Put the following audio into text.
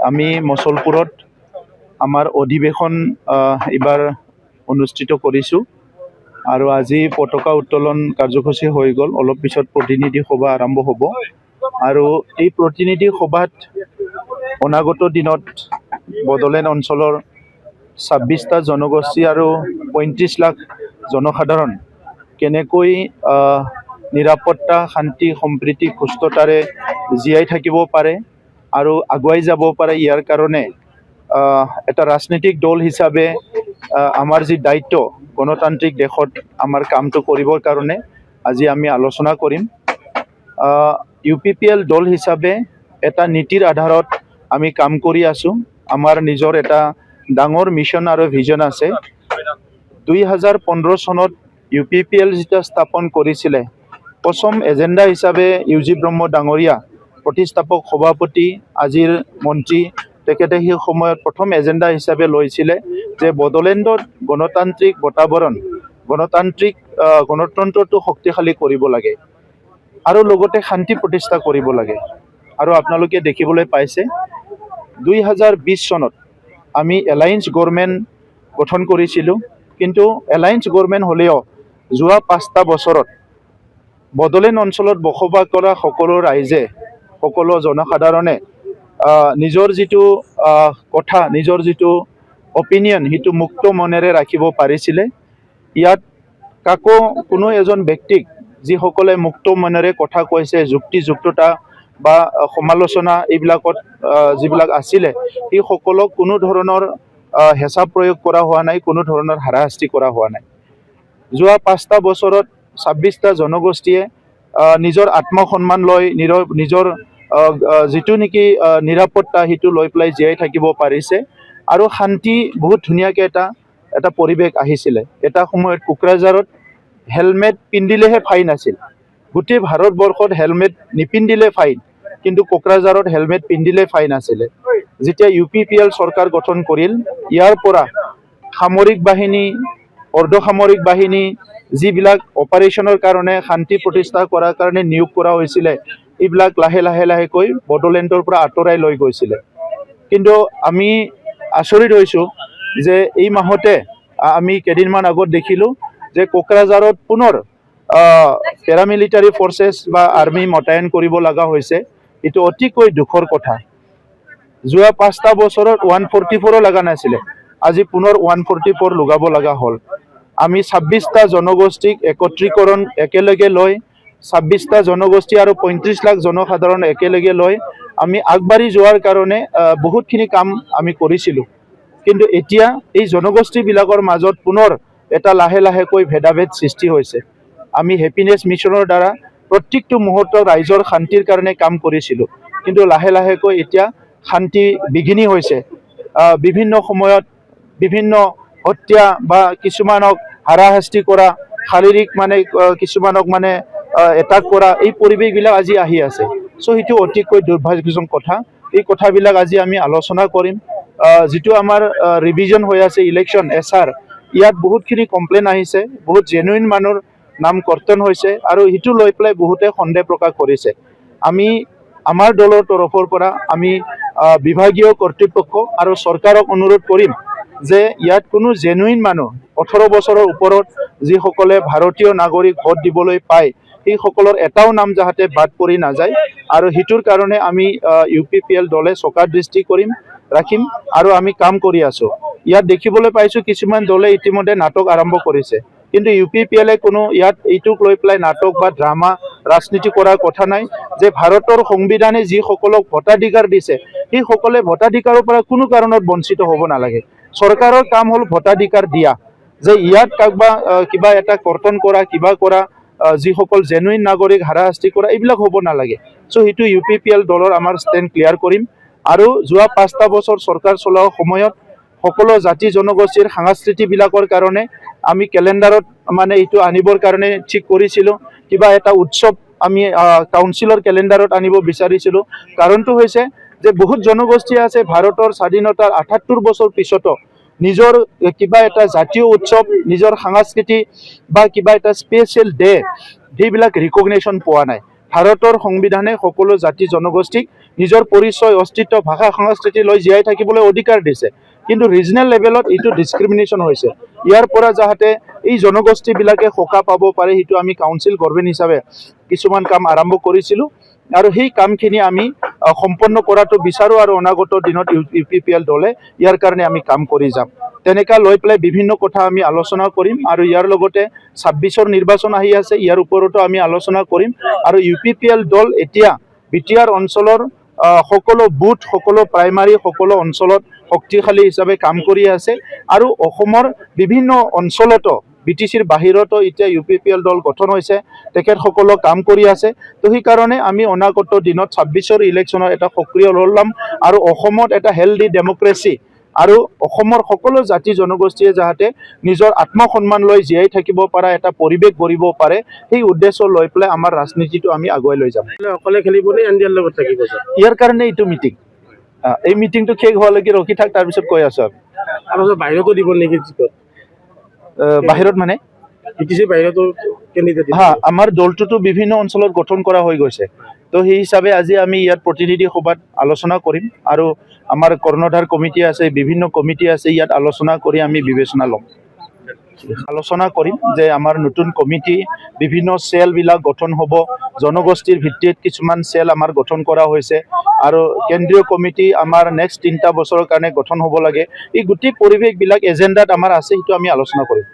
আমি মচলপুৰত আমাৰ অধিৱেশন এবাৰ অনুষ্ঠিত কৰিছোঁ আৰু আজি পতাকা উত্তোলন কাৰ্যসূচী হৈ গ'ল। অলপ পিছত প্ৰতিনিধি সভা আৰম্ভ হ'ব আৰু এই প্ৰতিনিধি সভাত অনাগত দিনত বড়োলেণ্ড অঞ্চলৰ 26টা জনগোষ্ঠী আৰু 35 লাখ জনসাধাৰণ কেনেকৈ নিৰাপত্তা, শান্তি, সম্প্ৰীতি, সুস্থতাৰে জীয়াই থাকিব পাৰে আৰু আগুৱাই যাব পাৰে, ইয়াৰ কাৰণে এটা ৰাজনৈতিক দল হিচাপে আমাৰ যি দায়িত্ব গণতান্ত্ৰিক দেশত আমাৰ কামটো কৰিবৰ কাৰণে আজি আমি আলোচনা কৰিম। UPPL দল হিচাপে এটা নীতিৰ আধাৰত আমি কাম কৰি আছোঁ। আমাৰ নিজৰ এটা ডাঙৰ মিছন আৰু ভিজন আছে। 2015 চনত UPPL যেতিয়া স্থাপন কৰিছিলে, প্ৰথম এজেণ্ডা হিচাপে UG ব্ৰহ্ম ডাঙৰীয়া প্ৰতিষ্ঠাপক সভাপতি, আজিৰ মন্ত্ৰী, তেখেতে সেই সময়ত প্ৰথম এজেণ্ডা হিচাপে লৈছিলে যে বড়োলেণ্ডত গণতান্ত্ৰিক বাতাবৰণ, গণতন্ত্ৰটো শক্তিশালী কৰিব লাগে আৰু লগতে শান্তি প্ৰতিষ্ঠা কৰিব লাগে। আৰু আপোনালোকে দেখিবলৈ পাইছে 2020 চনত আমি এলায়েন্স গভৰ্ণমেণ্ট গঠন কৰিছিলোঁ, কিন্তু এলায়েন্স গভৰ্ণমেণ্ট হ'লেও যোৱা 5টা বছৰত বড়োলেণ্ড অঞ্চলত বসবাস কৰা সকলো ৰাইজে, সকলো জনসাধাৰণে নিজৰ যিটো কথা, নিজৰ যিটো অপিনিয়ন, সেইটো মুক্ত মনেৰে ৰাখিব পাৰিছিলে। ইয়াত কাকো কোনো এজন ব্যক্তিক যিসকলে মুক্ত মনেৰে কথা কৈছে, যুক্তিযুক্ততা বা সমালোচনা এইবিলাকত যিবিলাক আছিলে, সেই সকলক কোনো ধৰণৰ হেঁচা প্ৰয়োগ কৰা হোৱা নাই, কোনো ধৰণৰ হাৰাশাস্তি কৰা হোৱা নাই। যোৱা 5টা বছৰত 26টা জনগোষ্ঠীয়ে নিজৰ আত্মসন্মান লৈ নিজৰ যিটো নেকি নিৰাপত্তা সেইটো লৈ পেলাই জীয়াই থাকিব পাৰিছে আৰু শান্তি বহুত ধুনীয়াকৈ এটা পৰিৱেশ আহিছিলে। এটা সময়ত কোকৰাঝাৰত হেলমেট পিন্ধিলেহে ফাইন আছিল। গোটেই ভাৰতবৰ্ষত হেলমেট নিপিন্ধিলে ফাইন, কিন্তু কোকৰাঝাৰত হেলমেট পিন্ধিলে ফাইন আছিলে। যেতিয়া UPPL চৰকাৰ গঠন কৰিল, ইয়াৰ পৰা সামৰিক বাহিনী, অৰ্ধসামৰিক বাহিনী যিবিলাক অপাৰেশ্যনৰ কাৰণে, শান্তি প্ৰতিষ্ঠা কৰাৰ কাৰণে নিয়োগ কৰা হৈছিলে, এইবিলাক লাহেকৈ বড়োলেণ্ডৰ পৰা আঁতৰাই লৈ গৈছিলে। কিন্তু আমি আচৰিত হৈছোঁ যে এই মাহতে আমি কেইদিনমান আগত দেখিলোঁ যে কোকৰাঝাৰত পুনৰ পেৰামিলিটাৰী ফৰ্চেছ বা আৰ্মি মোতায়েন কৰিব লগা হৈছে। এইটো অতিকৈ দুখৰ কথা। যোৱা 5টা বছৰত 144 লগা নাছিলে, আজি পুনৰ 144 লগাব লগা হ'ল। আমি 26টা জনগোষ্ঠীক একত্ৰীকৰণ একেলগে লৈ, 26টা জনগোষ্ঠী আৰু 35 লাখ জনসাধাৰণ একেলগে লৈ আমি আগবাঢ়ি যোৱাৰ কাৰণে বহুতখিনি কাম আমি কৰিছিলোঁ। কিন্তু এতিয়া এই জনগোষ্ঠীবিলাকৰ মাজত পুনৰ এটা লাহেকৈ ভেদাভেদ সৃষ্টি হৈছে। আমি হেপিনেছ মিছনৰ দ্বাৰা প্ৰত্যেকটো মুহূৰ্তত ৰাইজৰ শান্তিৰ কাৰণে কাম কৰিছিলোঁ, কিন্তু লাহেকৈ এতিয়া শান্তি বিঘিনি হৈছে। বিভিন্ন সময়ত বিভিন্ন হত্যা বা কিছুমানক হাৰাশাস্তি কৰা, শাৰীৰিক কিছুমানক এটাক কৰা, এই পৰিৱেশবিলাক আজি আহি আছে। চ' সেইটো অতিকৈ দুৰ্ভাগ্যজনক কথা। এই কথাবিলাক আজি আমি আলোচনা কৰিম। যিটো আমাৰ ৰিভিজন হৈ আছে ইলেকশ্যন SR, ইয়াত বহুতখিনি কমপ্লেইন আহিছে, বহুত জেনুইন মানুহৰ নাম কৰ্তন হৈছে আৰু সেইটো লৈ পেলাই বহুতে সন্দেহ প্ৰকাশ কৰিছে। আমি আমাৰ দলৰ তৰফৰ পৰা আমি বিভাগীয় কৰ্তৃপক্ষ আৰু চৰকাৰক অনুৰোধ কৰিম যে ইয়াত কোনো জেনুইন মানুহ 18 বছৰৰ ওপৰত যিসকলে ভাৰতীয় নাগৰিক ভোট দিবলৈ পায়, সেইসকলৰ এটাও নাম যাতে বাদ পৰি নাযায়। আৰু সেইটোৰ কাৰণে আমি UPPL দলে চকাৰ দৃষ্টি ৰাখিম আৰু আমি কাম কৰি আছোঁ। ইয়াত দেখিবলৈ পাইছোঁ কিছুমান দলে ইতিমধ্যে নাটক আৰম্ভ কৰিছে, কিন্তু UPPLে কোনো ইয়াত এইটোক লৈ পেলাই নাটক বা ড্ৰামা ৰাজনীতি কৰাৰ কথা নাই। যে ভাৰতৰ সংবিধানে যিসকলক ভোটাধিকাৰ দিছে, সেইসকলে ভোটাধিকাৰৰ পৰা কোনো কাৰণত বঞ্চিত হ'ব নালাগে। চৰকাৰৰ কাম হ'ল ভোটাধিকাৰ দিয়া, যে ইয়াত কাৰোবা কিবা এটা কৰ্তন কৰা, কিবা কৰা, যিসকল জেনুইন নাগৰিক হাৰাশাস্তি কৰা, এইবিলাক হ'ব নালাগে। চ' সেইটো UPPL দলৰ আমাৰ ষ্টেণ্ড ক্লিয়াৰ কৰিম। আৰু যোৱা 5টা বছৰ চৰকাৰ চলোৱাৰ সময়ত সকলো জাতি জনগোষ্ঠীৰ সাংস্কৃতিবিলাকৰ কাৰণে আমি কেলেণ্ডাৰত এইটো আনিবৰ কাৰণে ঠিক কৰিছিলোঁ। কিবা এটা উৎসৱ আমি কাউন্সিলৰ কেলেণ্ডাৰত আনিব বিচাৰিছিলোঁ। কাৰণটো হৈছে যে বহুত জনগোষ্ঠী আছে ভাৰতৰ স্বাধীনতাৰ 78 বছৰ পিছতো নিজৰ কিবা এটা জাতীয় উৎসৱ, নিজৰ সাংস্কৃতি বা কিবা এটা স্পেচিয়েল ডে, সেইবিলাক ৰিকগনেশ্যন পোৱা নাই। ভাৰতৰ সংবিধানে সকলো জাতি জনগোষ্ঠীক নিজৰ পৰিচয় অস্তিত্ব ভাষা সংস্কৃতি লৈ জীয়াই থাকিবলৈ অধিকাৰ দিছে কিন্তু ৰিজনেল লেভেলত এইটো ডিছক্ৰিমিনেশ্যন হৈছে ইয়াৰ পৰা যাতে এই জনগোষ্ঠীবিলাকে সকাহ পাব পাৰে সেইটো আমি কাউন্সিল গভৰ্ণমেণ্ট হিচাপে কিছুমান কাম আৰম্ভ কৰিছিলোঁ আৰু সেই কামখিনি আমি সম্পন্ন কৰাটো বিচাৰোঁ আৰু অনাগত দিনত UPPL দলে ইয়াৰ কাৰণে আমি কাম কৰি যাম তেনেকা লৈ পেলাই বিভিন্ন কথা আমি আলোচনা কৰিম আৰু ইয়াৰ লগতে 26ৰ নিৰ্বাচন আহি আছে ইয়াৰ ওপৰতো আমি আলোচনা কৰিম আৰু UPPL দল এতিয়া বিটিআৰ অঞ্চলৰ সকলো বুথ সকলো প্ৰাইমাৰী সকলো অঞ্চলত শক্তিশালী হিচাপে কাম কৰি আছে আৰু অসমৰ বিভিন্ন অঞ্চলতো BTCৰ বাহিৰতো এতিয়া UPPL দল গঠন হৈছে তেখেতসকলক কাম কৰি আছে তো সেইকাৰণে আমি অনাগত দিনত 26ৰ ইলেকশ্যনৰ এটা সক্ৰিয় ৰল ল'ম আৰু অসমত এটা হেল্ডি ডেমক্ৰেচি আৰু অসমৰ সকলো জাতি জনগোষ্ঠীয়ে যাতে নিজৰ আত্মসন্মান লৈ জীয়াই থাকিব পৰা এটা পৰিৱেশ গঢ়িব পাৰে সেই উদ্দেশ্য লৈ পেলাই আমাৰ ৰাজনীতিটো আমি আগুৱাই লৈ যাম অকলে খেলিব নে এনডিএৰ লগত থাকিব ইয়াৰ কাৰণে এইটো মিটিং এই মিটিংটো শেষ হোৱালৈকে ৰখি থাক তাৰপিছত কৈ আছোঁ আৰু বাহিৰতো দিব নেকি বাহিৰত মানে BTCৰ বাহিৰতো কেণ্ডিডেট আমাৰ দলটোতো বিভিন্ন অঞ্চলত গঠন কৰা হৈ গৈছে তো সেই হিচাপে আজি আমি ইয়াত প্ৰতিনিধি সভাত আলোচনা কৰিম আৰু আমাৰ কৰ্ণধাৰ কমিটি আছে বিভিন্ন কমিটি আছে ইয়াত আলোচনা কৰি আমি বিবেচনা ল'ম আলোচনা কৰিম যে আমাৰ নতুন কমিটি বিভিন্ন চেলবিলাক গঠন হ'ব জনগোষ্ঠীৰ ভিত্তিত কিছুমান চেল আমাৰ গঠন কৰা হৈছে আৰু কেন্দ্ৰীয় কমিটি আমাৰ নেক্সট 3টা বছৰৰ কাৰণে গঠন হ'ব লাগে এই গোটেই পৰিৱেশবিলাক এজেণ্ডাত আমাৰ আছে সেইটো আমি আলোচনা কৰিম